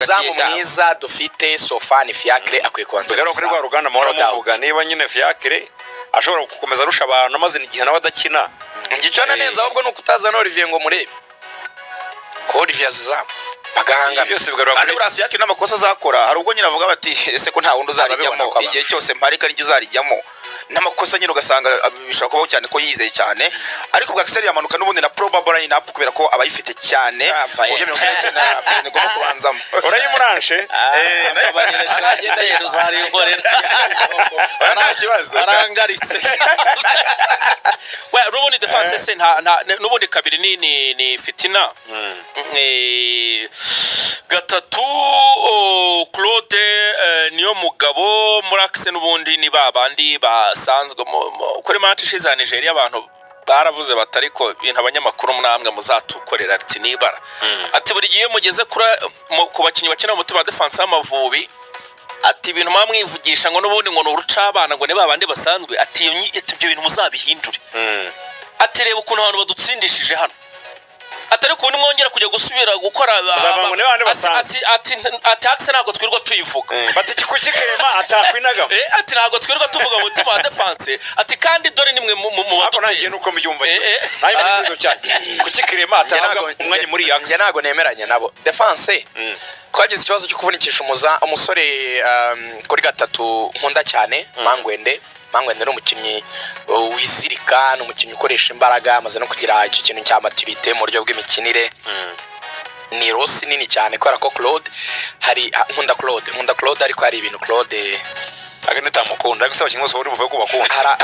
umuzamu mwiza dufite Sofani Fiacre akwiye kubanza bigaro kuri rwa ruganda mahora muvuga niba nyine Fiacre ashobora gukomeza arusha abantu amaze igihe nawe adakina ngicona neza ahubwo nuko utazana Olivier ngo murebe ko Olivier azazamu bagahanga byose bigarura kuri Fiacre n'amakosa azakora hari ubwo nyine avuga bati ese ko nta wundi uzarijyamo igihe cyose mparika n'icyo uzarijyamo n'amakosa nyine ugasanga bishobora kubaho cyane ko yizeye cyane ariko bwa Axel yamanuka n'ubundi na probable line up kubera ko abayifite cyane uburyo ngomba kubanzamo urayimuranshe abanyeresha agenda yeruzari inkorera nta kibazo arangaritse n'ubundi defense se n'ubundi kabiri ni fitina gatatu Claude niyo mugabo muri Axel n'ubundi ni babandi basanzwe kuri match ishize ya Nigeria abantu baravuze batariko ibintu abanyamakuru mnamwe muzatukorera ati nibara ati buri gihe mugeze ku bakinyi bakina mu mutima defense y'Amavubi ati ibintu mwamwivugisha ngo n'ubundi ngo nuruca abana ngo ne babandi basanzwe ati ibyo bintu muzabihindure ati reba ukuntu abantu badutsindishije hano atari kubona mwongera kujya gusubira gukora ati Axel ntabwo twirwa tuyivuga bati kikukikema atakwinaga ati ntabwo twirwa tuvuga mu mutima wa defense ati kandi dore nimwe mu batutse nuko mbyumva nayo n'ikizo cyane kukikirema atahabwa umwanya muri Axel njye ntabwo nemeranya nabo defense twagize ikibazo cyo kuvunikisha umusore kuri gatatu nkunda cyane Mangwende ni umukinnyi wizirika n'umukinnyi ukoresha imbaraga amaze no kugira icyo kintu cya maturité mu buryo bw'imikinire ni rosi nini cyane kubera ko Claude hari nkunda Claude ariko hari ibintu Claude aganita mukunda gusaba kingo so uri buvuye ko bakunda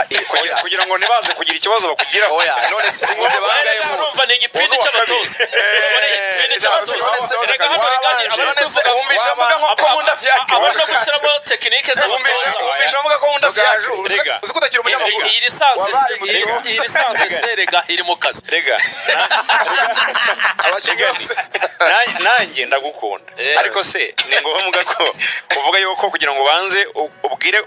kugira ngo nibaze kugira ikibazo bakugira oya none singuze bangaye urumva ni igipindi cy'abatoza igipindi cy'abatoza reka habaganye abanese umbisha mvuga ko nkunda Fiacre abona gushyiramo tekinike z'abatoza umbisha mvuga ko nkunda Fiacre rega uzi kutakira umunyamakuru iyi lisansi se rega iri mu kazi rega nanjye ndagukunda ariko se ni ngombwa ko uvuga yuko kugira ngo banze ubwire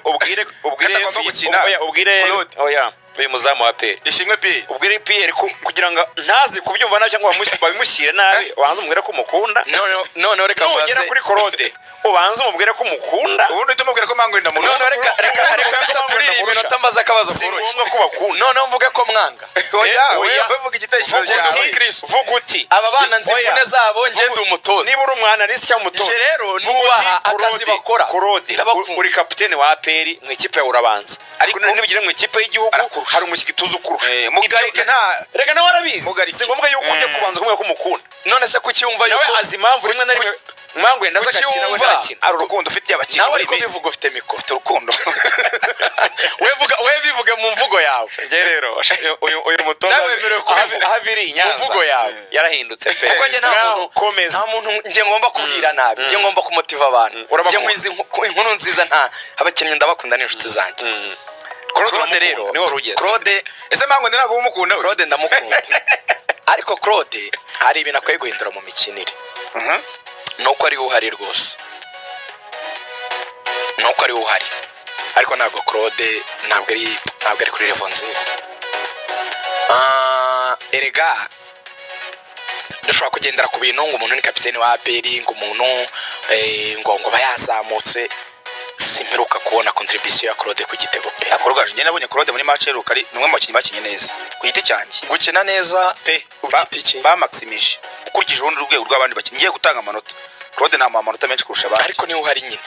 oya uyu muzamu wa pe ishimwe pe ubwire pe kugira ngo ntazi kubyumva nabi cyangwa babimushyire nabi wanze umubwire ko mukunda none reka muze ugera kuri Claude ubanze umubwire ko mukunda ubundi tumubwire ko Mangwenda mu none reka turiri iminota mbaza akabazo foroye ngombwa ko bakunda none mvuge ko mwanga oya uvuga igitekerezo cyawe vuga uti aba bana nzivune zabo ngende umutoza niba uri umwana nisi cyangwa umutoza rero nubaha akazi bakora Claude uri kapiteni wa APR mu ikipe ya urabanza ariko nibigire mu ikipe y'igihugu hari umushyikituzo ukuru mugarike nta rega nawe arabizi si ngombwa yuko ujya kubanza kumwe ko mukunda none se kucyumva yuko azi impamvu rimwe na rimwe Mangwenda azakina we nakina ari urukundo ufitiye abakinyi nawe ariko bivuga ufite mikoro ufite urukundo we bivuge mu mvugo yawe nge rero uyu mutoza ahaviri inyanza mvugo yawe yarahindutse pe kuko nge nta muntu nge ngomba kubwira nabi nge ngomba kumutiva abantu nge nkwizi inkuru nziza nta abakinnyi ndabakunda n'inshuti zanjye Claude rero Claude ese Mangwenda ntabwo umukunda Claude ndamukunda ariko Claude hari ibintu akwiye guhindura mu mikinire nuko ari uhari rwose nuko ari uhari ariko ntabwo Claude ntabwo ari kuri level nziza erega dushobora kugendera ku bintu ngo umuntu ni kapiteni wa APR ngo umuntu ngo bayazamutse simperuka kubona contribution ya Claude ku gitego pe akorogaje njye nabonye Claude muri match rukari numwe mu bakinyi bakinye neza ku giti cyanjye gukina neza pe ba maximisha ukurikije urundi rwego rw'abandi bakinyi ngiye gutanga amanota Claude nta amanota menshi kurusha abandi ariko niho hari nyine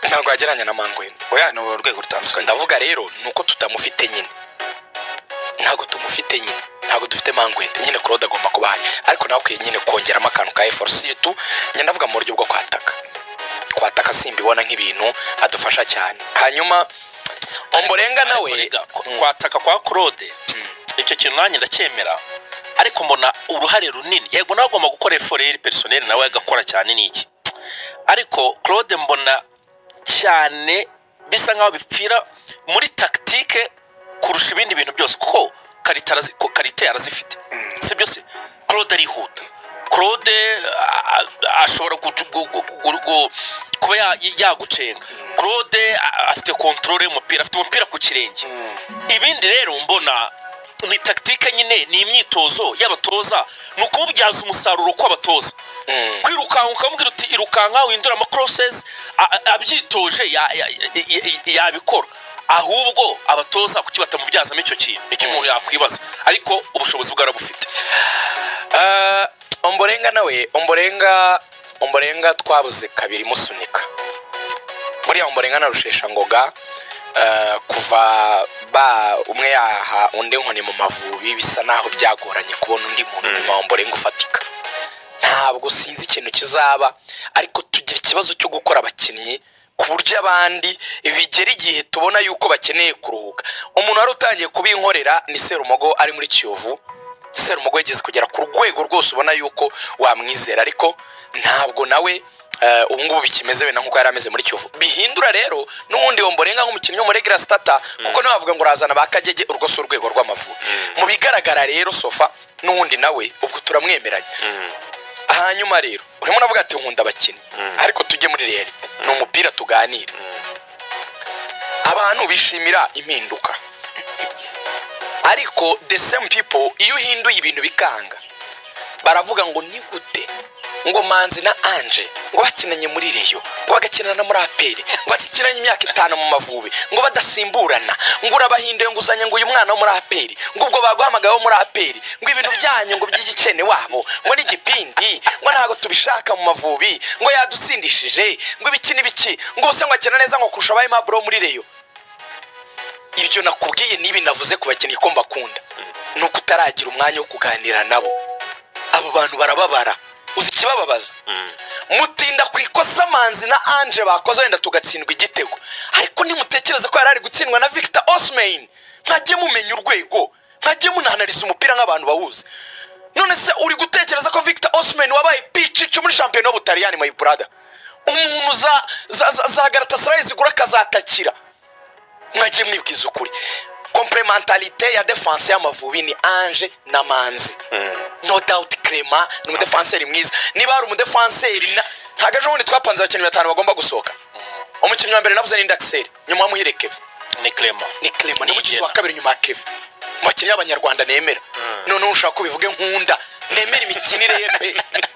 ntabwo yageranya na Mangwenda oya no urwego rutandukanye ndavuga rero nuko tutamufite nyine ntabwo tumufite nyine ntabwo dufite Mangwenda nyine Claude agomba kuba hari ariko nawe ukwiye nyine kongeramo akantu ka effort tu njye ndavuga mu buryo bwo kwataka simbibona nk'ibintu adufasha cyane hanyuma omborenga nawe kwataka kwa Claude icyo kintu nanjye ndacyemera ariko mbona uruhare runini yego nawe agomba gukora effort personnel nawe agakora cyane niki ariko Claude mbona cyane bisa nkaho bipfira muri tactique kurusha ibindi bintu byose kuko karite arazifite si byose Claude arihuta Claude ashobora kuba yagucenga Claude afite control y'umupira afite umupira ku kirenge ibindi rero mbona ni tactique nyine ni imyitozo y'abatoza nuko ubyaza umusaruro kw'abatoza kwirukanka ukamubwira uti irukanka windura ama crosses abyitoje yabikora ahubwo abatoza kuki batamubyazamo icyo kintu nicyo umuntu yakwibaza ariko ubushobozi bwarabufite omborenga twabuze kabiri musunika buriya omborenga na rushesha ngoga kuva umwe yaha undi nkoni mu Mavubi bisa naho byagoranye kubona undi muntu mu omborenga ufatika ntabwo sinzi ikintu kizaba ariko tugira ikibazo cyo gukora abakinnyi ku buryo abandi bigera igihe tubona yuko bakeneye kuruhuka umuntu wari utangiye kubinkorera ni Serumogo ari muri Kiyovu Serumogo yageze kugera ku rwego rwose ubona yuko wamwizera ariko ntabwo nawe ubungubu bikimeze wenda nkuko yari ameze muri Kiyovu bihindura rero n'ubundi omborenga nk'umukinnyi wo muri regular starter kuko nawe bavuga ngo razana bakagege urwo so urwego rw'Amavubi mu bigaragara rero sofa n'ubundi nawe ubwo turamwemeranye hanyuma rero urimo navuga ati nkunda abakinnyi ariko tujye muri reality ni umupira tuganira abantu bishimira impinduka ariko the same people iyo uhinduye ibintu bikanga baravuga ngo ni gute ngo Manzi na Ange ngo bakinanye muri Reyo ngo bagakinana muri APR ngo bakinanye imyaka 5 mu Mavubi ngo badasimburana ngo urabahinduye ngo uzanye ngo uyu mwana wo muri APR ngo ubwo baguhamagaye muri APR ngo ibintu byanyu ngo by'igikene wabo ngo ni gipindi ngo ntago tubishaka mu Mavubi ngo yadusindishije ngo ibiki ngo use ngo akina neza ngo kurusha abaye mabro muri Reyo ibyo nakubwiye nibi navuze ku bakinnyi ko mbakunda nuko utaragira umwanya wo kuganira nabo abo bantu barababara uzi kibababaza mutinda kwikosa Manzi na Ange bakoze wenda tugatsindwa igitego ariko nimutekereza ko yarari gutsindwa na Victor Osimhen ntajye mumenya urwego ntajye munanariza umupira nk'abantu bawuzi none se uri gutekereza ko Victor Osimhen wabaye pichicho muri champion w'Ubutaliyani my brother umuntu za Galatasaray zigura kazatakira mwagiye mwibwiza ukuri complementarité ya defense y'Amavubi ni Ange na Manzi no doubt Clement ni umudefenseri mwiza niba ari umudefenseri ntagaje ubundi twapanze abakinnyi 5 bagomba gusohoka umukinnyi wa mbere navuze ni Axel nyuma muhire Kevin ni Clement ni umukinnyi wa kabiri nyuma Kevin umukinnyi y'Abanyarwanda nemera none ushaka kubivuge nkunda nemera imikinire ye pe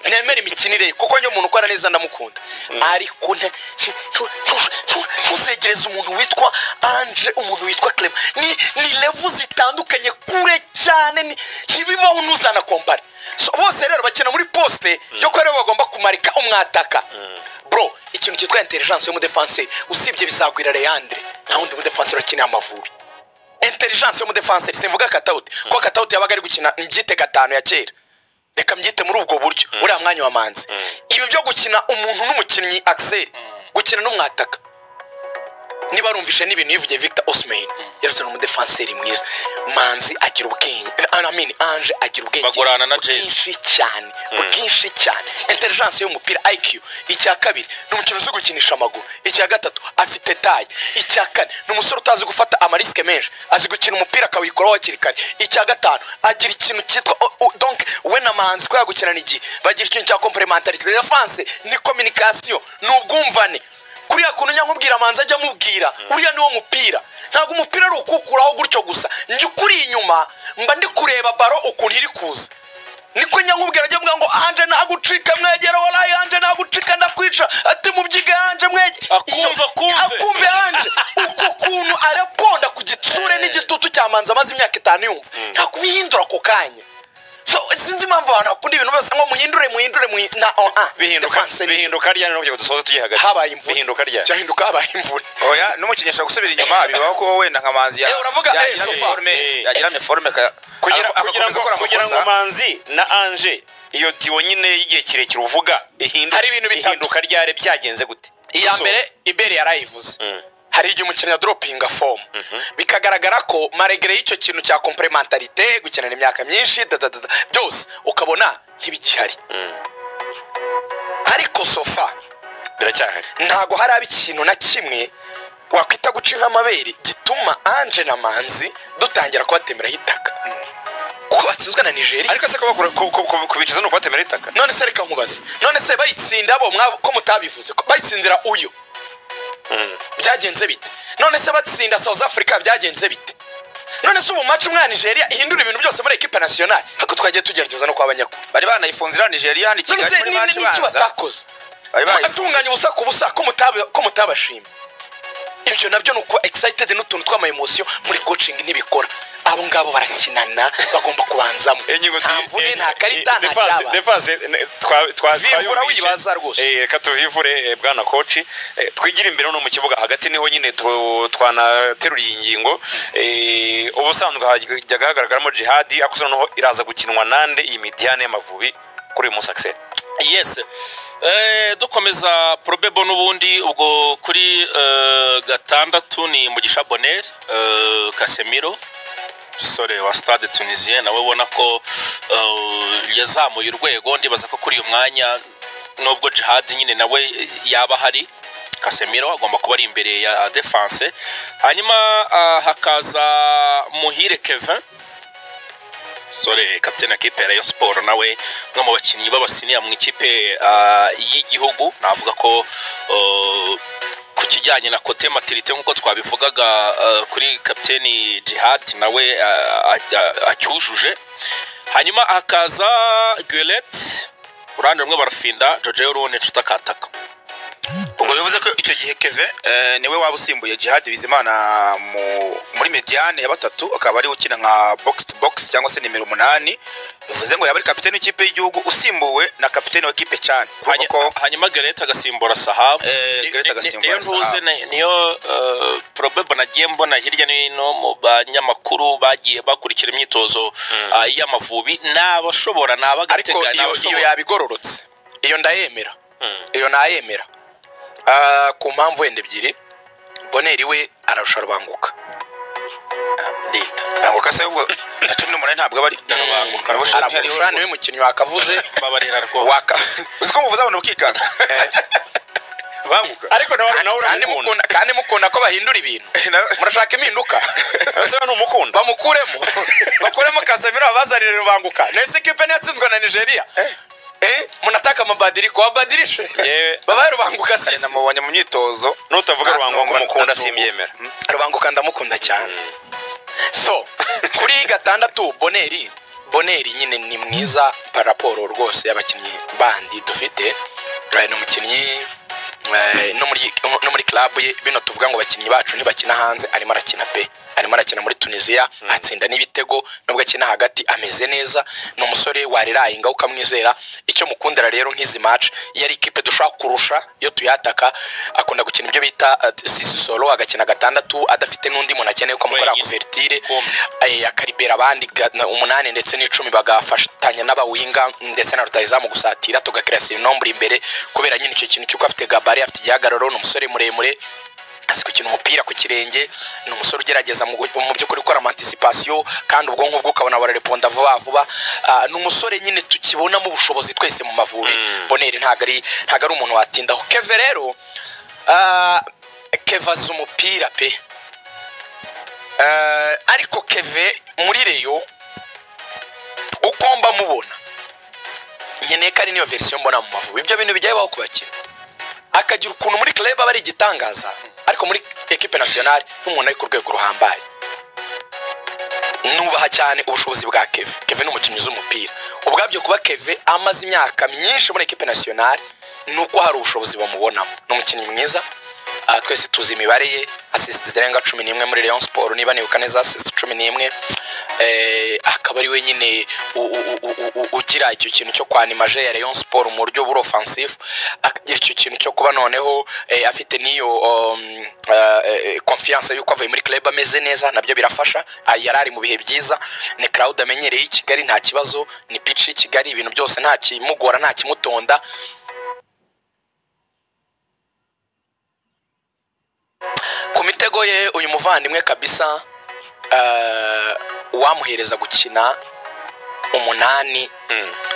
nemera imikinire kuko nyo umuntu ukora neza ndamukunda ariko tuzegereza umuntu witwa Ange umuntu witwa Clement ni level zitandukanye kure cyane ntibibaho nuzana compare so bose rero bakina muri poste yo ko rero bagomba kumarika umwataka bro ikintu cyitwa intelligence yo mu defense usibye bizagwira Leandre nta wundi mu defense bakina Amavubi intelligence yo mu defense simvuga Katauti ko Katauti yabaga ari gukina imbyite 5 ya kera reka mbyite muri ubwo buryo uriya mwanya wa Manzi ibi byo gukina umuntu n'umukinnyi Axel gukina n'umwataka niba rumvishe n'ibintu yivuye Victor Osimhen yaretse no mu defenseur mwiza Manzi agira ubwenge Ange agira ubwenge bagorana na Jesse bwinshi cyane intelligence y'umupira IQ icya kabiri n'umukino uzi gukinisha amaguru icya gatatu afite taille icya kane n'umusore utazi gufata amariske menshi azi gukina umupira akawikora wakirikane icya gatanu agira ikintu cyitwa donc we na Manzi ko yagukirana igi bagira ikintu cya complementarité de défense ni communication n'ubwumvane kuriya kuntu nyamubwira Manzi ajya mubwira uriya niwo mupira ntago umupira ari ukukuraho gutyo gusa njye kuri inyuma mba ndi kureba baro ukuntu iri kuza niko nyamubwira ajya mvuga ngo Ange nagucika mwegera wallahi Ange nagucika ndakwica ati mubyiga Ange mwege akumve Ange uko kuntu araponda ku gitsure n'igitutu cya Manzi amaze imyaka 5 yumva nta kubihindura ko kanya so sinzi impamvu abantu bakunda ibintu byose ngo muhindure bihinduka ryane no kujya dusoza tugiye hagati habaye imvune bihinduka ryane cyahinduka habaye imvune oya n'umukinyesha gusubira inyuma bibaho ko wenda nka Manzi uravuga yagira forme kugira ngo Manzi na Ange iyo diwo nyine y'igihe kirekire uvuga ihinduka ryare byagenze gute iya mbere Iberi yarayivuze hari igihe umukinnyi ya droppinga form bikagaragara ko maregre y'icyo kintu cya complementarité gukenera imyaka myinshi byose ukabona ntibigihari ariko sofa biracyahari ntago hari ikintu na kimwe wakwita guca nk'amabere gituma Ange na Manzi dutangira kubatemera hitaka kuko batsinzwe na Nigeria ariko se ko kubikiza no kubatemera hitaka none se reka nkubaze none se bayitsinda bo ko mutabivuze ko bayitsindira uyu byagenze bite none se batsinda South Africa byagenze bite none se ubu match mwa Nigeria ihindura ibintu byose muri equipe nationale hako twagiye tugerageza no kwabanyako bari banayifunzira Nigeria hano Kigali muri match banza batakoze atunganya ubusa ku busa ko mutabashima ibyo nabyo nuko excited n'utuntu tw'ama emotion muri coaching ntibikora abo ngabo barakinana bagomba kubanzamo nta mvune nta karita nta cyaba defense vivura wibaza rwose reka tuvivure bwana coach twigira imbere no mu kibuga hagati niho nyine twanateruriye ingingo ubusanzwe hajya gahagaragaramo Djihad akoze noneho iraza gukinwa nande iyi Midiane y'Amavubi kuri mu Axel. Yes, dukomeza probebo n'ubundi ubwo kuri gatandatu ni Mugisha Bonheur Casemiro sore wa Stade Tunisien nawe ubona ko yazamuye urwego ndibaza ko kuri uyu mwanya nubwo Djihad nyine nawe yaba hari Casemiro agomba kuba ari imbere ya defense hanyuma hakaza Muhire Kevin sore kapiteni equipe ya Rayon Sport nawe no mu bakinyi babasiniya mu ikipe y'igihugu navuga ko ku kijyanye na kote maturité nkuko twabivugaga kuri kapiteni Djihad nawe acyujuje hanyuma hakaza Guelet urande rumwe barafinda Jojo Urone tutakataka ubwo bivuze ko icyo gihe Keve niwe wabusimbuye Djihad Bizimana muri Mediane ya batatu akaba ari ukina nka box to box cyangwa se nimero 8 bivuze ngo yabari kapiteni w'ikipe y'igihugu usimbuwe na kapiteni wa kipe cyane hanyuma Guelet agasimbura Sahab Guelet agasimbura Sahab niyo probable nagiye mbona hirya no mu banyamakuru bagiye bakurikira imyitozo y'Amavubi n'abashobora n'abagatega iyo yabigororotse iyo ndayemera iyo nayemera ku mpamvu wende ebyiri Bonheur we ararusha Rubanguka Banguka se ubwo na 18 ntabwo bari Banguka arabusha niwe mukinnyi wakavuze babarira rwose uziko muvuza abantu ukikanga Banguka ariko nawe kandi mukunda ko bahindura ibintu murashaka impinduka ese no mukunda bakuremo Casemiro abazanire Rubanguka nese kipe yatsinzwe na Nigeria munataka mabadiri kwa badirishe baba Rubanguka sisi namubonye mu myitozo nutavuga Rubanguka mukunda simyemera Rubanguka ndamukunda cyane so kuri gatandatu Bonheur nyine ni mwiza paraporo rwose y'abakinnyi bandi dufite no mukinnyi no muri club ye bino tuvuga ngo bakinnyi bacu ntibakina hanze arimo arakina muri Tunisia atsinda n'ibitego nubwo akina hagati ameze neza no umusore warirayinga ukamwizera icyo mukundira rero nk'izi match yari ikipe dushaka kurusha yo tuyataka akunda gukina ibyo bita sisi solo agakina gatandatu adafite n'undi muntu akeneye ko mukora couverture akaribera abandi 8 ndetse n'10 bagafashanya n'abawinga ndetse na rutayizamu gusatira tugakirasira nombre imbere kubera nyine icyo kintu cyuko afite gabari afite igihagararo no umusore muremure asikukina umupira ku kirenge no umusore ugerageza mu byukuri gukora anticipation kandi ubwonko bwo ukabona barareponda vuba no umusore nyine tukibona mu bushobozi twese mu Mavubi Bonheur ntago ari umuntu watindaho Keve rero Keva z'umupira pe ariko Keve muri Reyo ukomba mubona nkeneye kari niyo version mbona mu Mavubi ibyo bintu bijyaye baho kubakira akagira ukuntu muri club abari gitangaza ariko muri equipe nationale n'umuntu ari ku rwego ruhambaye nubaha cyane ubushobozi bwa Keve n'umukinnyi z'umupira ubwabyo kuba Keve amaze imyaka myinshi muri equipe nationale nuko hari ubushobozi bamubonamo n'umukinnyi mwiza twese tuzi imibare ye assist zirenga 11 muri Rayon Sport niba nibuka neza assist 11 akaba ari wenyine ugira icyo kintu cyo kwanimaje ya Rayon Sport mu buryo buri offensive akagira icyo kintu cyo kuba noneho afite niyo confiance yuko avuye muri club ameze neza nabyo birafasha yarari mu bihe byiza ni crowd amenyereye i Kigali nta kibazo ni pitch Kigali ibintu byose nta kimugora nta kimutonda ku mitego ye uyu muvandimwe kabisa wamuhereza gukina 8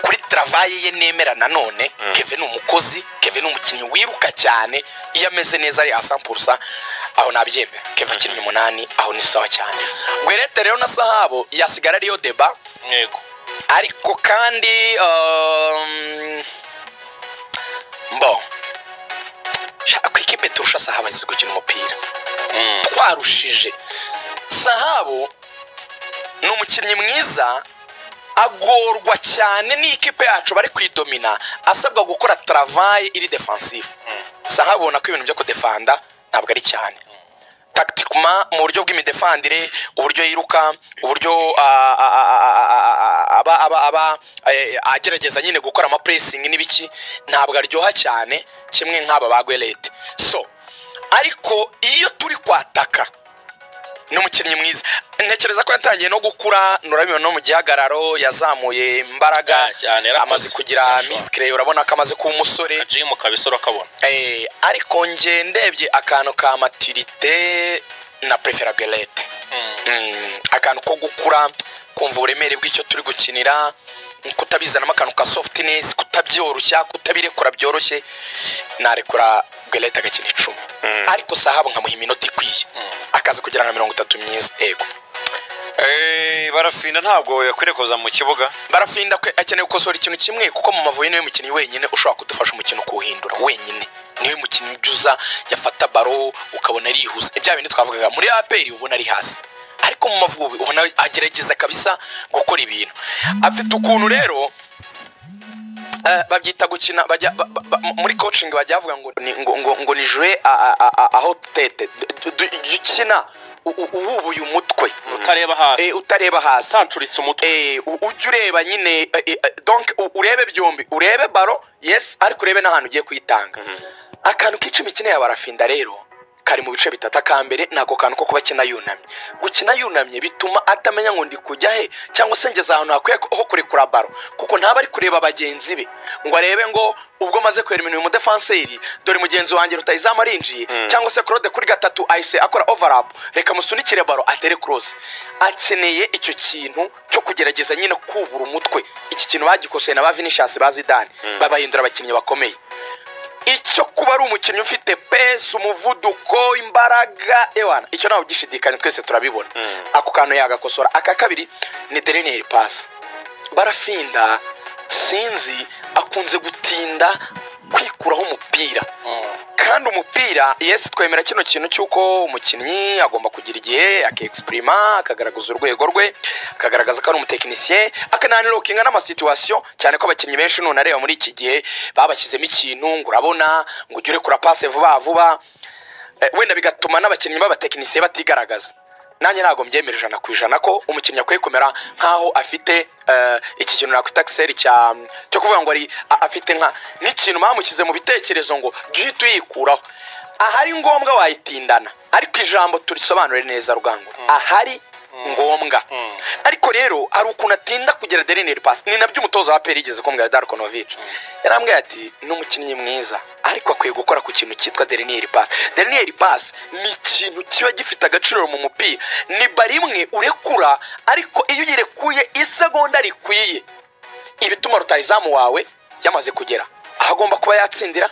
kuri travail ye nemera nanone Keve ni umukozi Keve ni umukinnyi wiruka cyane iyo ameze neza ari 100% aho nabyembe Keve akina 8 aho ni sawa cyane Guerete rero na Sahabo yasigara ariyo deba yego ariko kandi ku ikipe turusha Sahabo azi gukina umupira twarushije Sahabo ni umukinnyi mwiza agorwa cyane n'ikipe yacu bari kwidomina asabwa gukora travail iri defensive sahabona ko ibintu byo kudefanda ntabwo ari cyane tactiquement mu buryo bw'imidefandire uburyo yiruka uburyo aba agerageza nyine gukora ama pressing n'ibiki ntabwo aryoha cyane kimwe nk'aba bagwelete so ariko iyo turi kwataka n'umukinnyi mwiza ntekereza ko yatangiye no gukura nurabibona no mu gihagararo yazamuye imbaraga amaze kugira miskre urabona ko amaze kuba umusore gym kabisoro kabona ariko nge ndebye akantu ka maturité na preferabilité akantu ko gukura kumva uburemere bw'icyo turi gukinira kutabizanamo akantu ka softness kutabyoroshya kutabirekura byoroshye narekura Gwelete agakina 10 ariko sahabo nkamuha iminota ikwiye akaza kugira nka 30 myiza ego Barafinda ntabwo yakwiriye kuza mu kibuga Barafinda akeneye gukosora ikintu kimwe kuko mu Mavubi niwe mukinnyi wenyine ushobora kudufasha umukino kuwuhindura wenyine niwe mukinnyi ujuza yafata baro ukabona arihuse ibya bintu twavugaga muri APR ubona ari hasi ariko mu Mavubi ubona agerageza kabisa gukora ibintu afite ukuntu rero babyita gukina muri coaching bajya bavuga ngo ni jouer aho tete gukina ububuye umutwe utareba hasi tacuritse umutwe ujye ureba nyine donc urebe byombi urebe baro yes ariko urebe n'ahantu ugiye kuyitanga akantu k'icumi ikeneye Barafinda rero kari mu bice bitatu akambere nako kantu ko kuba kina yunamye gukina yunamye bituma atamenya ngo ndi kujya he cyangwa se ngeze ahantu hakwiye ho kurekura baro kuko ntaba ari kureba bagenzi be ngo arebe ngo ubwo maze kwera ibintu mu defenseri dore mugenzi wanjye Rutahizamu arinjiye cyangwa se Claude kuri gatatu ahise akora overlap reka musunikire baro atere cross akeneye icyo kintu cyo kugerageza nyine kubura umutwe iki kintu bagikosoye na ba Vinicius bazidane babahindura abakinnyi bakomeye icyo kuba ari umukinnyi ufite pesi umuvuduko imbaraga ewana icyo nawe gishidikanye twese turabibona ako kantu yagakosora aka kabiri ni dernier pass Barafinda sinzi akunze gutinda kwikuraho umupira kandi umupira yes twemera kino kintu cyuko umukinnyi agomba kugira igihe akexprima akagaragaza urwego rwe akagaragaza ko ari umutekinisien akananirokinga n'ama situation cyane ko abakinnyi benshi none areba muri iki gihe babashyizemo ikintu ngo urabona ngo ugire kura passe vuba wenda bigatuma n'abakinnyi b'abatekinisien batigaragaza nanjye ntago mbyemerera 100% ko umukinnyi akwiye kumera nkaho afite iki kintu nakwita Axel cyo kuvuga ngo ari afite nka n'ikintu bamushyize mu bitekerezo ngo Djihad yikuraho ahari ngombwa wayitindana ariko ijambo turisobanure neza Rugangura ahari ngombwa ariko rero ari ukuntu atinda kugera dernier pass ni nabyo umutoza wa APR igeze kumbwira Darkonovic yarambwiye ati n'umukinnyi mwiza ariko akwiye gukora ku kintu cyitwa dernier pass ni ikintu kiba gifite agaciro mu mupira ni barimwe urekura ariko iyo uyirekuye isegonda rikwiye ibituma Rutahizamu wawe yamaze kugera ahagomba kuba yatsindira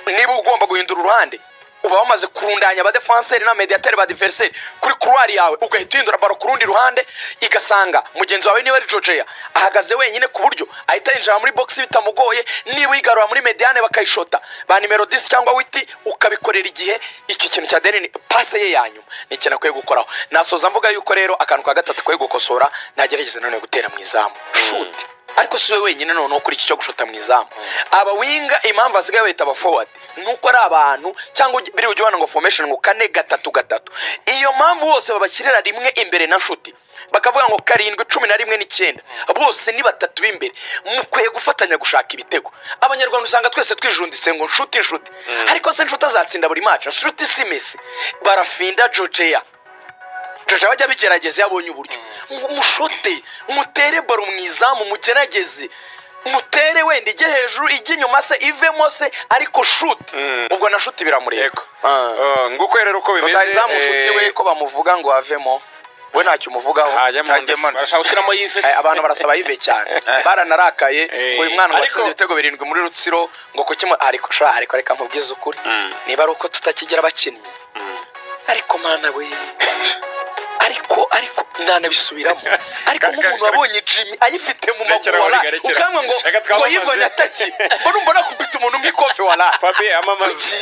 niba ugomba guhindura uruhande uba wamaze kurundanya aba defenseur na mediateur ba adversaire kuri couloir yawe ugahita uhindura baro kurundi ruhande igasanga mugenzi wawe niba ari Georgia ahagaze wenyine ku buryo ahita yinjira muri box bitamugoye niba yigarura muri mediane bakayishota ba numero 10 cyangwa witi ukabikorera igihe icyo kintu cya Deni passe ye yanyuma ni cyane kwe gukoraho nasoza mvuga yuko rero akantu ka gatatu kwe gukosora nagerageza none gutera mu izamu shoot ariko siwe wenyine none kuri iki cyo gushota mu izamu aba winga impamvu asigaye bahita aba forward nuko ari abantu cyangwa biri ujyana ngo formation ngo 4-3-3 iyo mpamvu bose babashyirira rimwe imbere na shuti bakavuga ngo 7-11-9 bose ni batatu b'imbere mukwiye gufatanya gushaka ibitego abanyarwanda usanga twese twijundise ngo nshuti ariko se nshuti azatsinda buri match nshuti si Messi Barafinda Georgia bajya bigerageza yabonye uburyo mushote mutere baro mwizamu mugerageze mutere wenda ijye hejuru ijye inyuma se ivemo se ariko shoot ubwo na shoot biramureka nguko rero uko bimeze Rutahizamu shoot we ko bamuvuga ngo avemo we ntacyo umuvugaho barashawushyiramo yive abantu barasaba yive cyane baranarakaye ngo uyu mwana watsinze ibitego 7 muri Rutsiro ngo kuki ariko reka nkubwize ukuri niba ari uko tutakigera abakinnyi ariko mana we ariko nanabisubiramo ariko nk'umuntu wabonye Jimmy ayifite mu maguru ukamwe ngo yivanye ataki mbona kubita umuntu mw'ikofe wala Fabien amamaza